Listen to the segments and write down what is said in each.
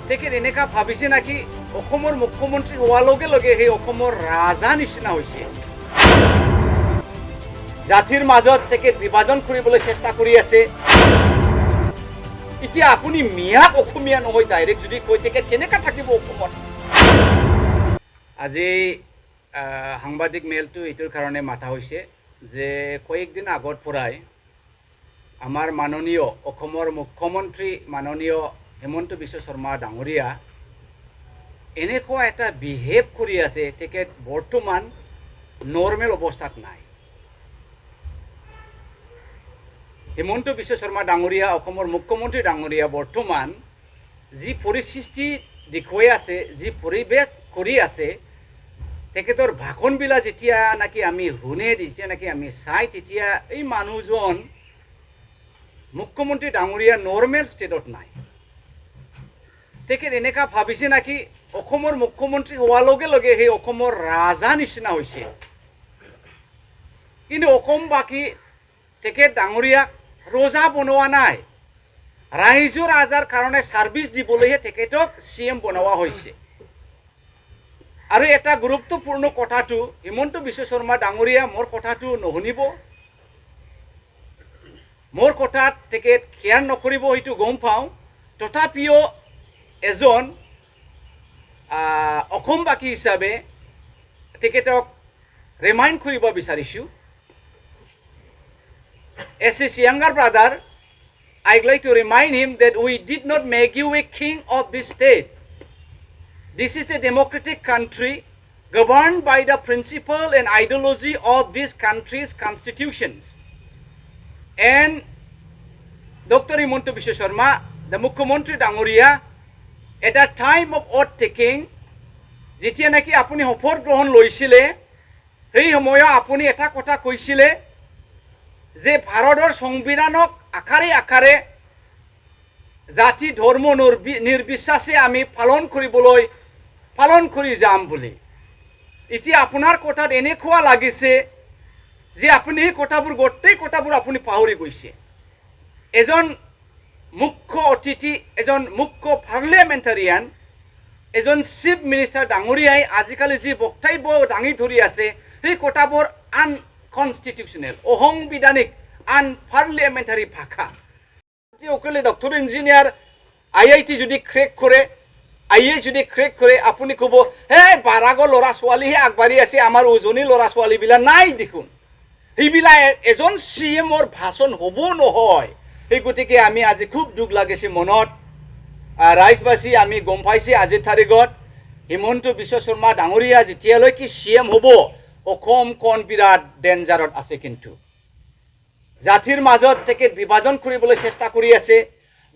তেখেত এনেকা ভাবিছে নাকি অসমৰ মুখ্যমন্ত্ৰী হোৱাৰ লগে লগে সেই অসমৰ ৰাজা নিচিনা হৈছে। জাতিৰ মাজত তেখেত বিভাজন কৰিবলৈ চেষ্টা কৰি আছে। এতিয়া আপুনি মিয়াক অসমীয়া নহয় ডাইৰেক্ট যদি কৈ তেখেত কেনেকা থাকিব অসমত? আজি সাংবাদিক মেলটো এইটোৰ কাৰণে মাতা হৈছে যে কয়েকদিন আগৰ পৰাই আমাৰ মাননীয় অসমৰ মুখ্যমন্ত্ৰী মাননীয় হিমন্ত বিশ্ব শৰ্মা ডাঙৰীয়া এনেকুৱা এটা বিহেভ কৰি আছে, তেখেত বৰ্তমান নৰ্মেল অৱস্থাত নাই। হিমন্ত বিশ্ব শৰ্মা ডাঙৰীয়া অসমৰ মুখ্যমন্ত্ৰী ডাঙৰীয়া বৰ্তমান যি পৰিস্থিতি দেখুৱাই আছে, যি পৰিৱেশ কৰি আছে, তেখেতৰ ভাষণবিলাক যেতিয়া নাকি আমি শুনে, যেতিয়া নাকি আমি চাই, তেতিয়া এই মানুহজন মুখ্যমন্ত্ৰী ডাঙৰীয়া নৰ্মেল ষ্টেটত নাই। তেখেত এনেকা ভাবিছে নাকি অসমৰ মুখ্যমন্ত্ৰী হোৱাৰ লগে লগে সেই অসমৰ ৰাজা নিচিনা হৈছে। কিন্তু অসমবাসী তেখেত ডাঙৰীয়াক ৰজা বনোৱা নাই, ৰাইজৰ ৰাজাৰ কাৰণে ছাৰ্ভিচ দিবলৈহে তেখেতক CM বনোৱা হৈছে। আৰু এটা গুৰুত্বপূৰ্ণ কথাটো, হিমন্ত বিশ্ব শৰ্মা ডাঙৰীয়া মোৰ কথাটো নুশুনিব, মোৰ কথাত তেখেত কেয়াৰ নকৰিব, সেইটো গম পাওঁ। তথাপিও এজন অসমবাসী হিচাপে তেখেতক ৰিমাইণ্ড কৰিব বিচাৰিছোঁ। As his younger brother, I'd like to remind him that we did not make you a king of this state. This is a democratic country governed by the principle and ideology of this country's constitutions. And Dr. Himanta Biswa Sharma, the Mukhyamantri Dangoria, at the time of oath taking, যেতিয়া নাকি আপুনি শপত গ্ৰহণ লৈছিলে, সেই সময়ত আপুনি এটা কথা কৈছিলে যে ভাৰতৰ সংবিধানক আকাৰে আকাৰে জাতি ধৰ্ম নিৰ্বিশ্বাসে আমি পালন কৰি যাম বুলি। এতিয়া আপোনাৰ কথাত এনেকুৱা লাগিছে যে আপুনি এই কথাবোৰ গোটেই কথাবোৰ আপুনি পাহৰি গৈছে। এজন মুখ্য অতিথি, এজন মুখ্য পাৰ্লিয়ামেণ্টাৰিয়ান, এজন চিফ মিনিষ্টাৰ ডাঙৰীয়াই আজিকালি যি বক্তব্য দাঙি ধৰি আছে, সেই কথাবোৰ আনকনষ্টিটিউচনেল, অসাংবিধানিক, আনপাৰ্লিয়ামেণ্টাৰী ভাষা। অকলে ডক্টৰ ইঞ্জিনিয়াৰ IIT যদি ক্ৰেক কৰে, IAS যদি ক্ৰেক কৰে, আপুনি ক'ব হে বাৰাগৰ ল'ৰা ছোৱালীহে আগবাঢ়ি আছে, আমাৰ উজনি ল'ৰা ছোৱালীবিলাক নাই দেখোন। সেইবিলাক এজন CMৰ ভাষণ হ'ব নহয়। সেই গতিকে আমি আজি খুব দুখ লাগিছে মনত, ৰাইজবাসী আমি গম পাইছে আজিৰ তাৰিখত হিমন্ত বিশ্ব শৰ্মা ডাঙৰীয়া যেতিয়ালৈকে CM হ'ব, অসমখন বিৰাট ডেঞ্জাৰত আছে। কিন্তু জাতিৰ মাজত তেখেত বিভাজন কৰিবলৈ চেষ্টা কৰি আছে,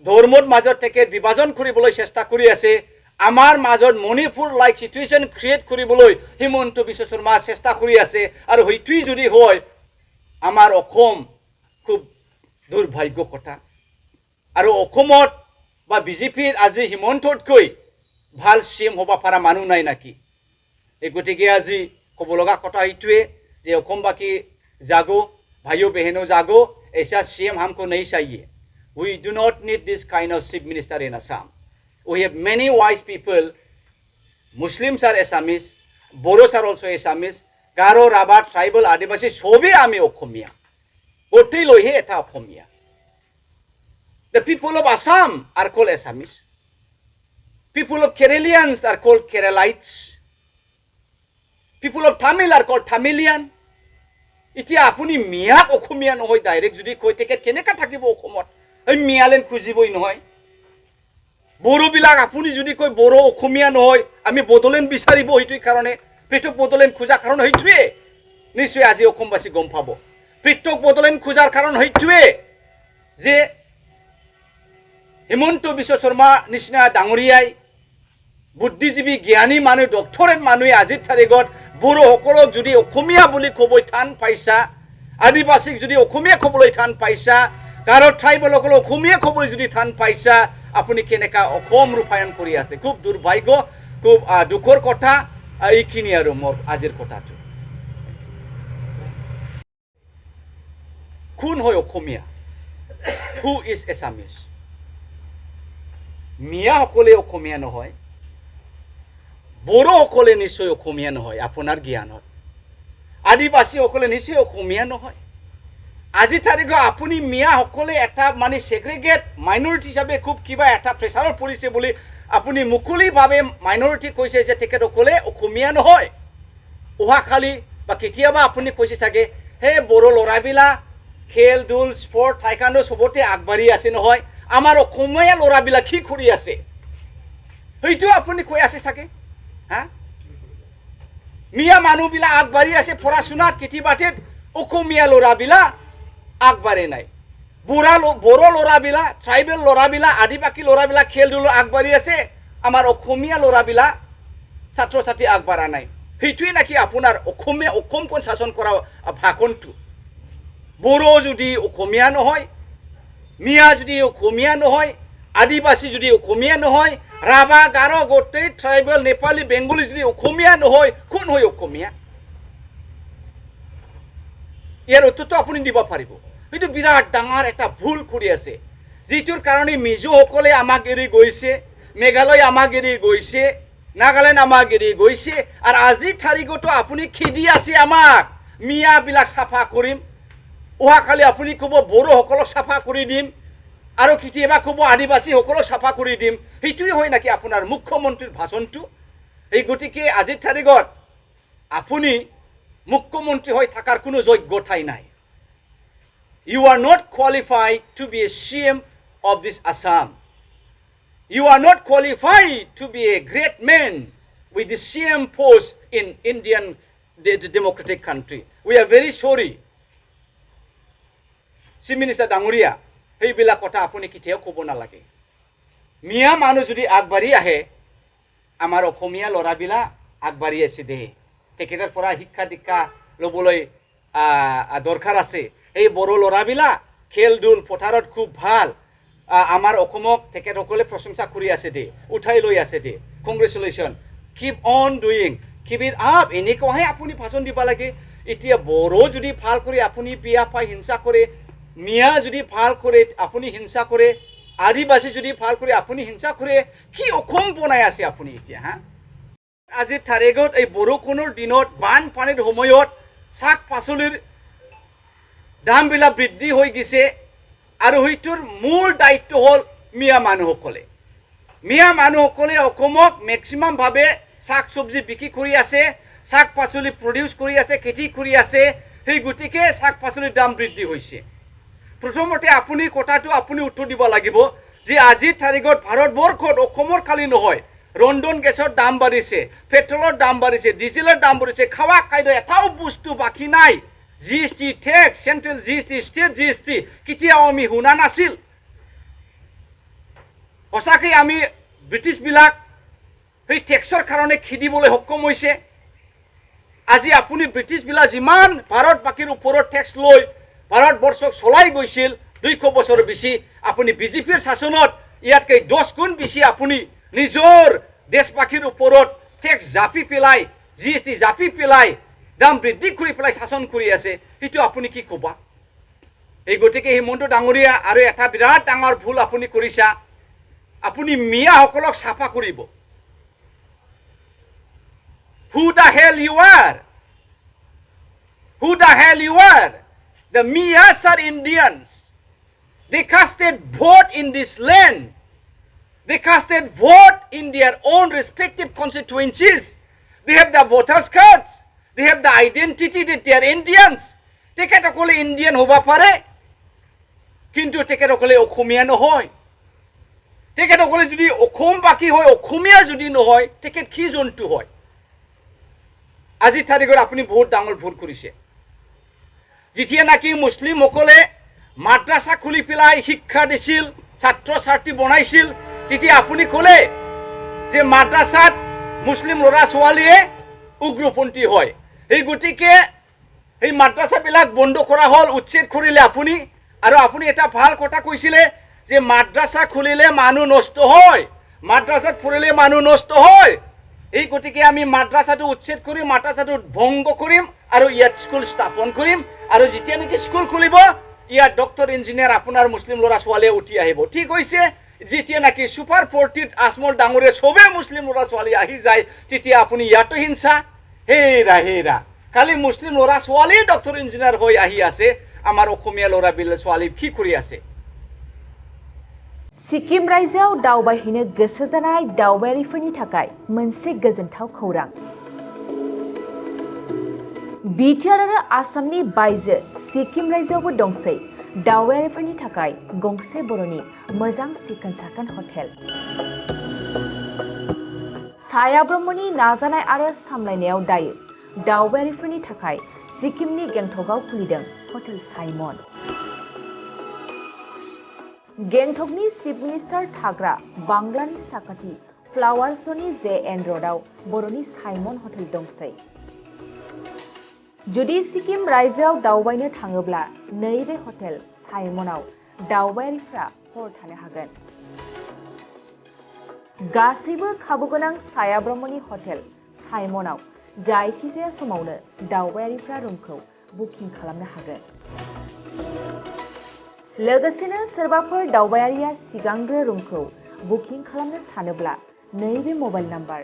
ধৰ্মৰ মাজত তেখেত বিভাজন কৰিবলৈ চেষ্টা কৰি আছে, আমাৰ মাজত মণিপুৰ লাইক চিটুৱেশ্যন ক্ৰিয়েট কৰিবলৈ হিমন্ত বিশ্ব শৰ্মা চেষ্টা কৰি আছে। আৰু সেইটোৱেই যদি হয়, আমাৰ অসম খুব দুৰ্ভাগ্য কথা। আৰু অসমত বা BJPৰ আজি হিমন্ততকৈ ভাল CM হ'ব পৰা মানুহ নাই নাকি? এই গতিকে আজি ক'ব লগা কথা এইটোৱে যে অসমবাসী জাগো, भाइयों बहनों जागो, ऐसा CM हमको नहीं चाहिए. We do not need this kind of chief minister in Assam. We have many wise people. Muslims are Assamese, Boros are also Assamese, Garo, Rabat, tribal, Adivasi, sobe ami Okhomia. Gottei loihe eta Okhomia. The people of Assam are called Assamese. People of Keralians are called Keralites. People of Tamil are called Tamilian. এতিয়া আপুনি মিয়াক অসমীয়া নহয় direct যদি কৈ তেখেত কেনেকা থাকিব অসমত? এই মিয়ালেন খুজিবই নহয়। বড়োবিলাক আপুনি যদি কৈ বড়ো অসমীয়া নহয়, আমি বড়োলেণ্ড বিচাৰিব, সেইটোৰ কাৰণে পৃথক বড়োলেণ্ড খোজা কাৰণ সেইটোৱে। নিশ্চয় আজি অসমবাসী গম পাব পৃথক বড়োলেণ্ড খোজাৰ কাৰণ সেইটোৱে যে হিমন্ত বিশ্ব শৰ্মা নিচিনা ডাঙৰীয়াই, বুদ্ধিজীৱী জ্ঞানী মানুহ, ডক্টৰেট মানুহে আজিৰ তাৰিখত বড়োসকলক যদি অসমীয়া বুলি ক'বলৈ টান পাইছা, আদিবাসীক যদি অসমীয়া ক'বলৈ টান পাইছা, গাৰো ট্ৰাইবেলসকলক অসমীয়া ক'বলৈ যদি টান পাইছা, আপুনি কেনেকা অসম ৰূপায়ণ কৰি আছে? খুব দুৰ্ভাগ্য, খুব দুখৰ কথা। এইখিনি আৰু মোৰ আজিৰ কথাটো। কোন হয় অসমীয়া? Who is Assamese? মিয়াসকলে অসমীয়া নহয়, বড়োসকলে নিশ্চয় অসমীয়া নহয় আপোনাৰ জ্ঞানত, আদিবাসীসকলে নিশ্চয় অসমীয়া নহয়। আজি তাৰিখত আপুনি মিয়াসকলে এটা মানে ছেগ্ৰিগেট মাইনৰিটি হিচাপে খুব কিবা এটা প্ৰেছাৰত পৰিছে বুলি আপুনি মুকলিভাৱে মাইনৰিটি কৈছে যে তেখেতসকলে অসমীয়া নহয়। অহাকালি বা কেতিয়াবা আপুনি কৈছে চাগে হে বড়ো ল'ৰাবিলাক খেল ধূল স্পৰ্ট টাইকাণ্ডো চবতে আগবাঢ়ি আছে নহয়, আমাৰ অসমীয়া ল'ৰাবিলাক কি কৰি আছে, সেইটো আপুনি কৈ আছে চাগে। হা, মিয়া মানুহবিলাক আগবাঢ়ি আছে পঢ়া শুনাত, কেতিয়াবাতে অসমীয়া ল'ৰাবিলাক আগবাঢ়ে নাই। বড়ো ল'ৰাবিলাক, ট্ৰাইবেল ল'ৰাবিলাক, আদিবাসী ল'ৰাবিলাক খেল ধূল আগবাঢ়ি আছে, আমাৰ অসমীয়া ল'ৰাবিলাক ছাত্ৰ ছাত্ৰী আগবাঢ়া নাই। সেইটোৱে নাকি আপোনাৰ অসমখন শাসন কৰা ভাষণটো। বড়ো যদি অসমীয়া নহয়, মিয়া যদি অসমীয়া নহয়, আদিবাসী যদি অসমীয়া নহয়, ৰাভা গাৰো গোটেই ট্ৰাইবেল নেপালী বেংগলী যদি অসমীয়া নহয়, কোন হয় অসমীয়া? ইয়াৰ উত্তৰটো আপুনি দিব পাৰিব। সেইটো বিৰাট ডাঙৰ এটা ভুল কৰি আছে, যিটোৰ কাৰণে মিজোসকলে আমাক এৰি গৈছে, মেঘালয় আমাক এৰি গৈছে, নাগালেণ্ড আমাক এৰি গৈছে, আৰু আজি তাৰিখতো আপুনি খেদি আছে আমাক। মিয়াবিলাক চাফা কৰিম, অহাকালি আপুনি ক'ব বড়োসকলক চাফা কৰি দিম, আৰু কেতিয়াবা ক'ব আদিবাসীসকলক চাফা কৰি দিম। সেইটোৱে হয় নেকি আপোনাৰ মুখ্যমন্ত্ৰীৰ ভাষণটো? এই গতিকে আজিৰ তাৰিখত আপুনি মুখ্যমন্ত্ৰী হৈ থকাৰ কোনো যোগ্যতাই নাই। You are not qualified to be a CM of this Assam. You are not qualified to be a great man with the CM post in Indian democratic country. We are very sorry. Chief Minister Danguria, সেইবিলাক কথা আপুনি কেতিয়াও ক'ব নালাগে। মিয়া মানুহ যদি আগবাঢ়ি আহে, আমাৰ অসমীয়া ল'ৰাবিলাক আগবাঢ়ি আছে দে, তেখেতৰ পৰা শিক্ষা দীক্ষা ল'বলৈ দৰকাৰ আছে। এই বড়ো ল'ৰাবিলাক খেল ধূল পথাৰত খুব ভাল, আমাৰ অসমক তেখেতসকলে প্ৰশংসা কৰি আছে দে, উঠাই লৈ আছে দে। Congratulation, keep on doing, keep it up. এনেকুৱাহে আপুনি ভাষণ দিব লাগে। এতিয়া বড়ো যদি ভাল কৰি আপুনি বিয়া পাই হিংসা কৰে, মিয়া যদি ভাল কৰে আপুনি হিংসা কৰে, আদিবাসী যদি ভাল কৰে আপুনি হিংসা কৰে, কি অসম বনাই আছে আপুনি এতিয়া? হা, আজিৰ তাৰিখত এই বৰষুণৰ দিনত বানপানীৰ সময়ত শাক পাচলিৰ দামবিলাক বৃদ্ধি হৈ গৈছে, আৰু সেইটোৰ মূল দায়িত্ব হ'ল মিয়া মানুহসকলে। মিয়া মানুহসকলে অসমক মেক্সিমামভাৱে শাক চব্জি বিক্ৰী কৰি আছে, শাক পাচলি প্ৰডিউচ কৰি আছে, খেতি কৰি আছে। সেই গতিকে শাক পাচলিৰ দাম বৃদ্ধি হৈছে। প্ৰথমতে আপুনি কথাটো আপুনি উত্তৰ দিব লাগিব যে আজিৰ তাৰিখত ভাৰতবৰ্ষত অসমৰ খালী নহয়, ৰন্ধন গেছৰ দাম বাঢ়িছে, পেট্ৰলৰ দাম বাঢ়িছে, ডিজেলৰ দাম বাঢ়িছে, খাৱা খাদ্য এটাও বস্তু বাকী নাই। GST tax, central GST, state GST কেতিয়াও আমি শুনা নাছিল। সঁচাকৈ আমি ব্ৰিটিছবিলাক সেই টেক্সৰ কাৰণে খেদিবলৈ সক্ষম হৈছে। আজি আপুনি ব্ৰিটিছবিলাক যিমান ভাৰতবাসীৰ ওপৰত টেক্স লৈ ভাৰতবৰ্ষক চলাই গৈছিল 200 বছৰ বেছি, আপুনি বিজেপিৰ শাসনত ইয়াতকৈ 10 গুণ বেছি আপুনি নিজৰ দেশবাসীৰ ওপৰত টেক্স জাপি পেলাই, GST জাপি পেলাই, দাম বৃদ্ধি কৰি পেলাই শাসন কৰি আছে। সেইটো আপুনি কি ক'ব? এই গতিকে হিমন্ত ডাঙৰীয়া আৰু এটা বিৰাট ডাঙৰ ভুল আপুনি কৰিছা, আপুনি মিয়াসকলক চাফা কৰিব। Who the hell you are? Who the hell you are? The Miyas are Indians. They casted vote in this land. They casted vote in their own respective constituencies. They have the voters cards. They have the identity that they are Indians. তেখেতসকলে Indian হ'ব পাৰে, কিন্তু তেখেতসকলে অসমীয়া নহয়। তেখেতসকলে যদি অসমবাসী হয়, অসমীয়া যদি নহয়, তেখেত কি জন্তু হয়? আজি তাৰিখত আপুনি বহুত ডাঙৰ ভুল কৰিছে। যেতিয়া নাকি মুছলিমসকলে মাদ্ৰাছা খুলি পেলাই শিক্ষা দিছিল, ছাত্ৰ ছাত্ৰী বনাইছিল, তেতিয়া আপুনি ক'লে যে মাদ্ৰাছাত মুছলিম ল'ৰা ছোৱালীয়ে উগ্ৰপন্থী হয়। এই গতিকে এই মাদ্ৰাছাবিলাক বন্ধ কৰা হ'ল, উচ্ছেদ কৰিলে আপুনি। আৰু আপুনি এটা ভাল কথা কৈছিলে যে মাদ্ৰাছা খুলিলে মানুহ নষ্ট হয়, মাদ্ৰাছাত পঢ়িলে মানুহ নষ্ট হয়। এই গতিকে আমি মাদ্ৰাছাটো উচ্ছেদ কৰিম, মাদ্ৰাছাটো ভংগ কৰিম, আৰু ইয়াত স্কুল স্থাপন কৰিম। আৰু যেতিয়া নেকি স্কুল খুলিব, ইয়াত ডক্টৰ ইঞ্জিনিয়াৰ আপোনাৰ মুছলিম ল'ৰা ছোৱালীয়ে উঠি আহিব। ঠিক হৈছে, যেতিয়া নাকি সুপাৰ ফোৰ্টিত আসমল ডাঙৰে সবে মুসলিম ল'ৰা ছোৱালী আহি যায় তেতিয়া আপুনি ইয়াতো হিংসা হেৰা খালি মুসলিম ল'ৰা ছোৱালী ডক্টৰ ইঞ্জিনিয়াৰ হৈ আহি আছে আমাৰ অসমীয়া ল'ৰা ছোৱালী কি কৰি আছে सिक्किम रायजोआव दावबायहैनो गोसो जानाय दावबायारिफोरनि थाखाय मोनसे गोजोनथाव खौरां बिटिआर आरो आसामनि बायजो सिक्किम रायजोआवबो दंसै दावबायारिफोरनि थाखाय गंसे बर'नि मोजां सिखोन साखोन हटेल साया ब्रह्मनि नाजानाय आरो सामलायनायाव दायो दावबायारिफोरनि थाखाय सिक्किमनि गेंटकआव खुलिदों हटेल साइमन गेंटकनि चिफ मिनिस्टार थाग्रा बांलानि साखाथि फ्लावार श'नि JN र'डआव बर'नि साइमन हटेल दंसै जुदि सिक्किम रायजोआव दावबायनो थाङोब्ला नैबे हटेल साइमनआव दावबायारिफ्रा हर थानो हागोन गासैबो खाबुगोनां साया ब्रह्मनि हटेल साइमनआव जायखिजाया समावनो दावबायारिफ्रा रुमखौ बुकिं खालामनो हागोन लोगोसेनो सोरबाफोर दावबायारिया सिगांग्रो रुमखौ बुकिं खालामनो सानोब्ला नैबे मबाइल नाम्बार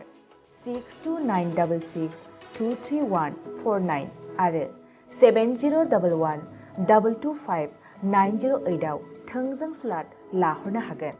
6296623149 आरो 7011225908 आव थोंजों स्लट लाहरनो हागोन